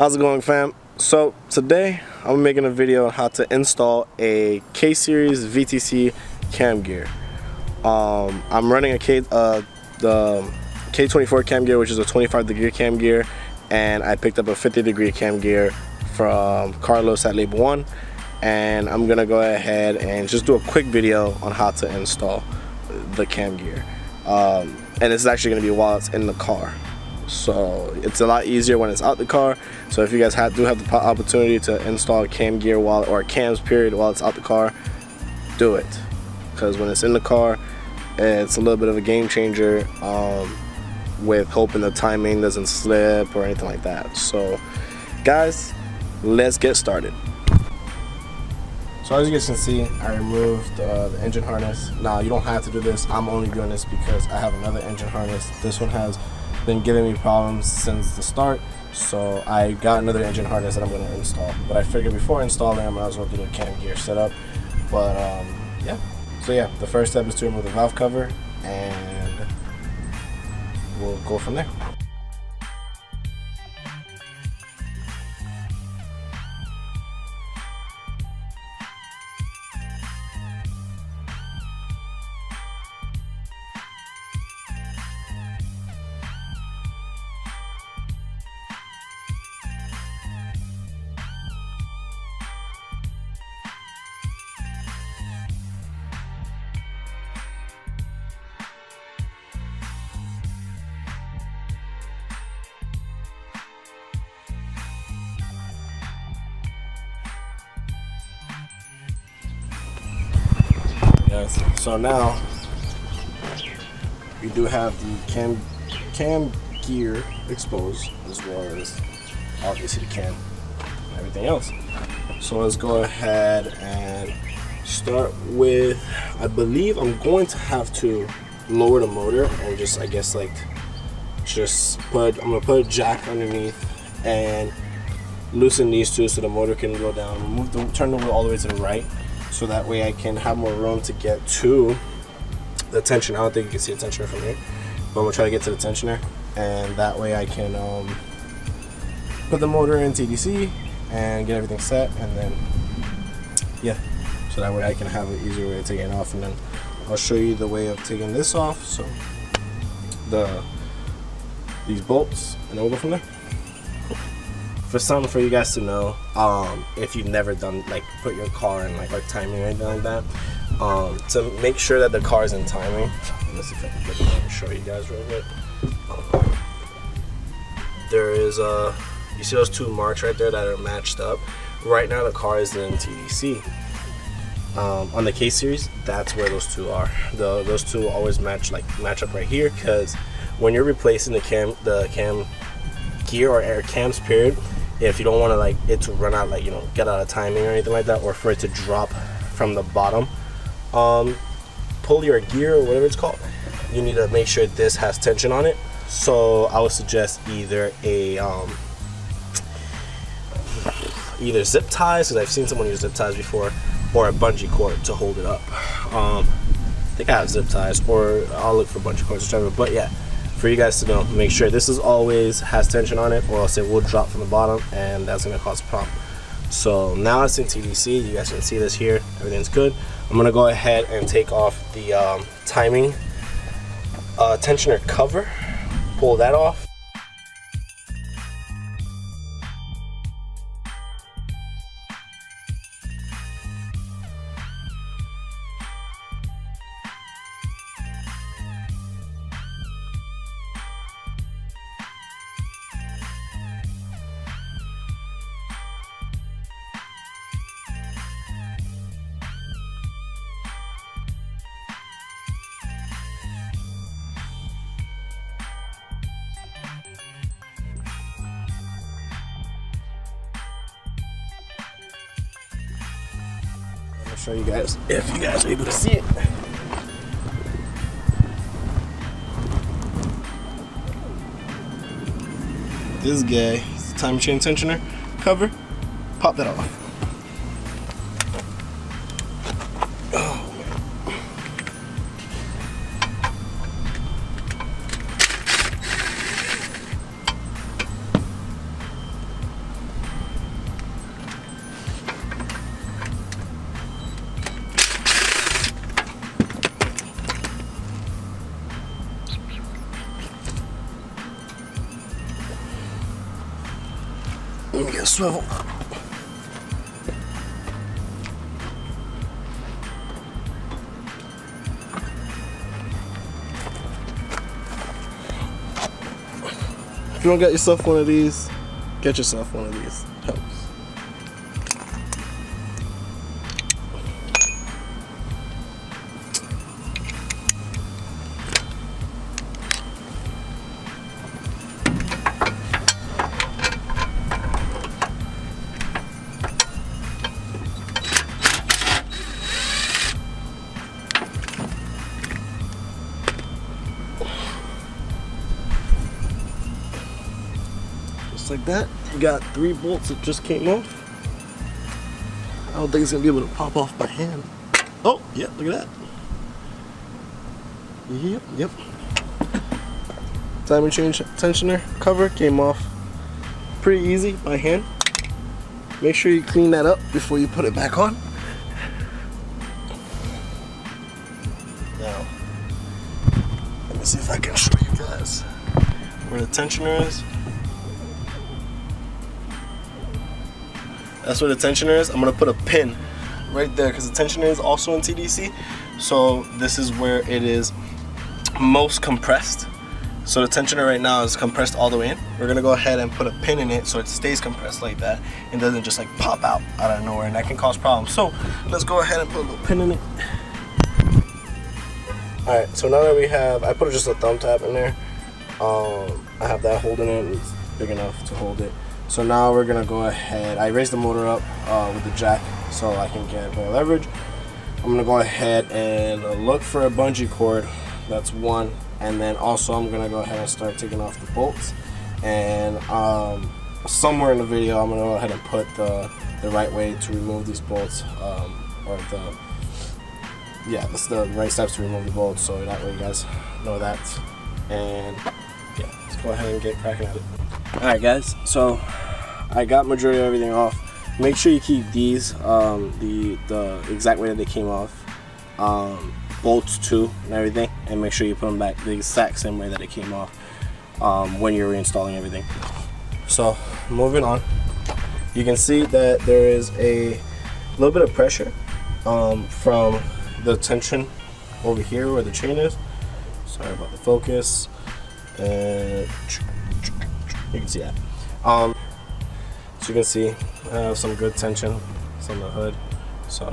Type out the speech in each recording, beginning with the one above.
How's it going, fam? So today I'm making a video on how to install a K-Series VTC cam gear. I'm running the K24 cam gear, which is a 25-degree cam gear, and I picked up a 50-degree cam gear from Carlos at Label One, and I'm gonna go ahead and just do a quick video on how to install the cam gear. And this is actually gonna be while it's in the car. So it's a lot easier when it's out the car. So if you guys do have the opportunity to install cam gear or cams period while it's out the car, do it, because when it's in the car, it's a little bit of a game changer, with hoping the timing doesn't slip or anything like that. So guys, let's get started. So as you guys can see, I removed the engine harness. Now you don't have to do this. I'm only doing this because I have another engine harness. This one has been giving me problems since the start, so I got another engine harness that I'm going to install. But I figured before installing, I might as well do the cam gear setup. But yeah, so yeah, the first step is to remove the valve cover, and we'll go from there. Yes. So now we do have the cam gear exposed, as well as obviously the cam and everything else. So let's go ahead and start with, I believe I'm going to have to lower the motor and just, I guess, like I'm gonna put a jack underneath and loosen these two so the motor can go down. Turn the wheel all the way to the right, so that way I can have more room to get to the tensioner. I don't think you can see the tensioner from here, but I'm gonna try to get to the tensioner, and that way I can put the motor in TDC and get everything set, and then yeah, so that way I can have an easier way of taking it off. And then I'll show you the way of taking this off, so these bolts, and then we'll go from there. For something for you guys to know, if you've never done, like, put your car in like timing or anything like that, to make sure that the car is in timing. Let's see if I can get it and show you guys real quick. There is you see those two marks right there that are matched up. Right now the car is in TDC. On the K-Series, that's where those two are. Those two always match up right here, because when you're replacing the cam gear or air cams period, if you don't want to it to run out, get out of timing or anything like that, or for it to drop from the bottom pulley or gear or whatever it's called, you need to make sure this has tension on it. So I would suggest either zip ties, because I've seen someone use zip ties before, or a bungee cord to hold it up. I think I have zip ties, or I'll look for bungee cords, whichever. But yeah, for you guys to know, make sure this is always has tension on it, or else it will drop from the bottom, and that's going to cause a problem. So now it's in TDC. You guys can see this here. Everything's good. I'm going to go ahead and take off the timing tensioner cover. Pull that off. I'll show you guys if you guys are able to see it. This guy is the time chain tensioner cover. Pop that off. Oh man. Let me get a swivel. If you don't get yourself one of these, get yourself one of these. Helps. Like that, you got 3 bolts that just came off. I don't think it's gonna be able to pop off by hand. Oh, yeah, look at that. Yep. Timing chain tensioner cover came off pretty easy by hand. Make sure you clean that up before you put it back on. Now, let me see if I can show you guys where the tensioner is. That's where the tensioner is. I'm gonna put a pin right there because the tensioner is also in TDC. So this is where it is most compressed. So the tensioner right now is compressed all the way in. We're gonna go ahead and put a pin in it so it stays compressed like that and doesn't just like pop out of nowhere, and that can cause problems. So let's go ahead and put a little pin in it. All right, so now that we have, I put just a thumb tab in there. I have that holding it. It's big enough to hold it. So now we're gonna go ahead, I raised the motor up with the jack so I can get more leverage. I'm gonna go ahead and look for a bungee cord. That's one. And then also I'm gonna go ahead and start taking off the bolts. And somewhere in the video I'm gonna go ahead and put the right way to remove these bolts, that's the right steps to remove the bolts, so that way you guys know that. And yeah, let's go ahead and get cracking at it. Alright guys, so I got majority of everything off. Make sure you keep these the exact way that they came off, bolts too and everything, and make sure you put them back the exact same way that it came off when you're reinstalling everything. So moving on, you can see that there is a little bit of pressure from the tension over here where the chain is. Sorry about the focus. And you can see that. So you can see I have some good tension. It's on the hood. So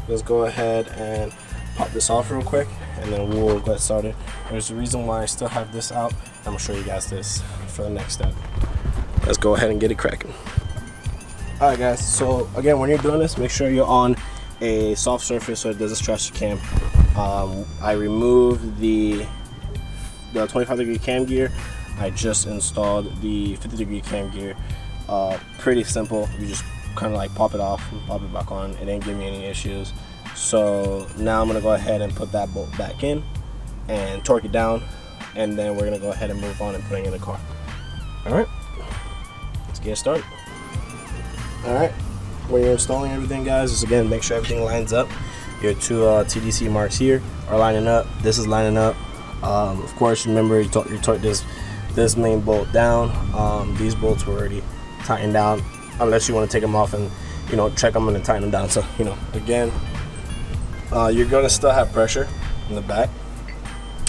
let's go ahead and pop this off real quick and then we'll get started. There's a reason why I still have this out. I'm gonna show you guys this for the next step. Let's go ahead and get it cracking. Alright guys, so again, when you're doing this, make sure you're on a soft surface so it doesn't stretch the cam. I removed the 25-degree cam gear. I just installed the 50-degree cam gear. Pretty simple. You just kind of like pop it off and pop it back on. It didn't give me any issues. So now I'm gonna go ahead and put that bolt back in and torque it down, and then we're gonna go ahead and move on and put it in the car. All right, let's get started. All right, when you're installing everything, guys, just again make sure everything lines up. Your two TDC marks here are lining up. This is lining up. Of course, remember you torque this main bolt down. These bolts were already tightened down, unless you want to take them off and check them and tighten them down. So again, you're gonna still have pressure in the back.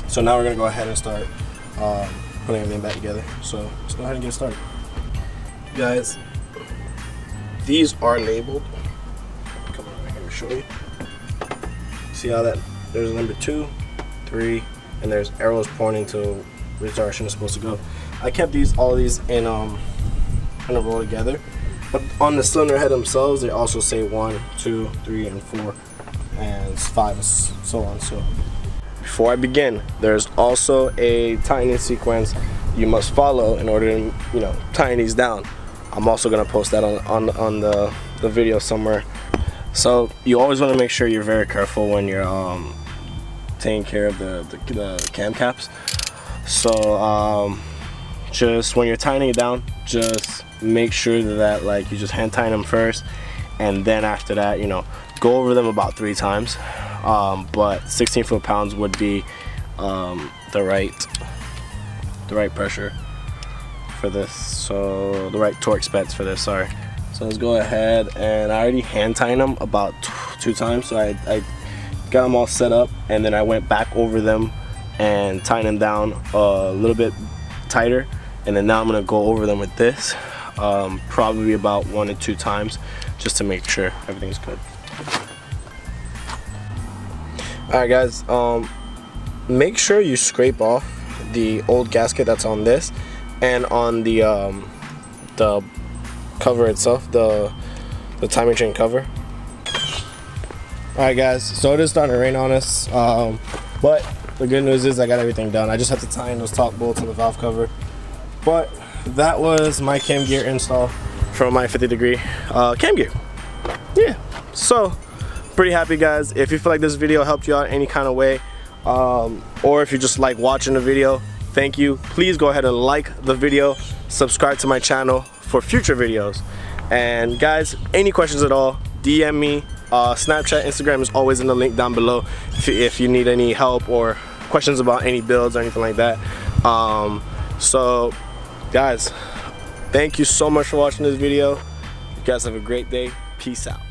So now we're gonna go ahead and start putting everything back together. So let's go ahead and get started, guys. These are labeled. Come on, I'm gonna show you. See how that there's a number 2, 3, and there's arrows pointing to which direction it's supposed to go. I kept all these in a row together, but on the cylinder head themselves, they also say 1, 2, 3, and 4, and 5, and so on. So before I begin, there's also a tightening sequence you must follow in order to tighten these down. I'm also gonna post that on the video somewhere. So you always want to make sure you're very careful when you're taking care of the cam caps. So just when you're tightening it down, just make sure that you just hand tighten them first, and then after that go over them about 3 times. But 16 foot-pounds would be the right pressure for this, so the right torque specs for this, sorry. So let's go ahead, and I already hand tightened them about 2 times, so I got them all set up, and then I went back over them and tightened them down a little bit tighter, and then now I'm gonna go over them with this, probably about 1 to 2 times, just to make sure everything's good. Alright guys, make sure you scrape off the old gasket that's on this and on the cover itself, the timing chain cover. Alright guys, so it is starting to rain on us, but the good news is I got everything done. I just have to tighten those top bolts on the valve cover. But that was my cam gear install from my 50-degree cam gear. Yeah, so pretty happy guys. If you feel like this video helped you out any kind of way, or if you just like watching the video, thank you. Please go ahead and like the video, subscribe to my channel for future videos. And guys, any questions at all, DM me. Snapchat, Instagram is always in the link down below if you need any help or questions about any builds or anything like that. So guys, thank you so much for watching this video. You guys have a great day. Peace out.